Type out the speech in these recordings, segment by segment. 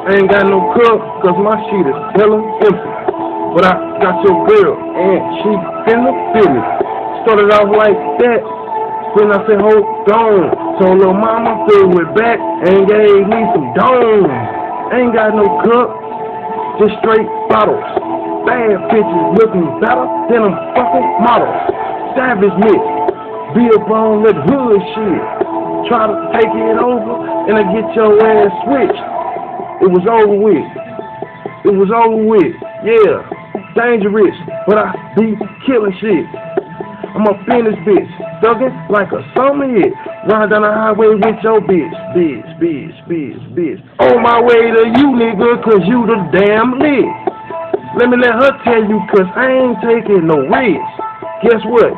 I ain't got no cup, cause my shit is hella empty. But I got your girl, and she in the business. Started off like that, then I said, hold on. Told little mama, threw it back, and gave me some dome. Ain't got no cup, just straight bottles. Bad bitches looking better than them fucking models. Savage mix, be up on that hood shit. Try to take it over, and I get your ass switched. It was over with. It was over with. Yeah. Dangerous. But I be killing shit. I'm up in this bitch. Thuggin' like a summer hit. Ride down the highway with your bitch. Bitch. On my way to you, nigga, cause you the damn lit. Let me let her tell you, cause I ain't taking no risk. Guess what?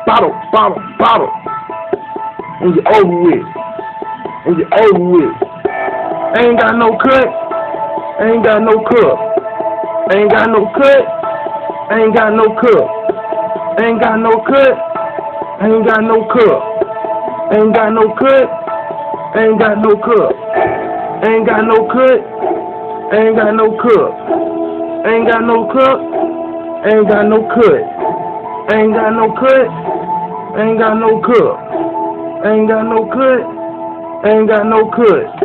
Bottle. And you over with. Ain't got no cut, ain't got no cup. Ain't got no cut, ain't got no cup. Ain't got no cut, ain't got no cup. Ain't got no cut, ain't got no cup. Ain't got no cut, ain't got no cup. Ain't got no cup, ain't got no cut. Ain't got no cut, ain't got no cup. Ain't got no cut, ain't got no cut.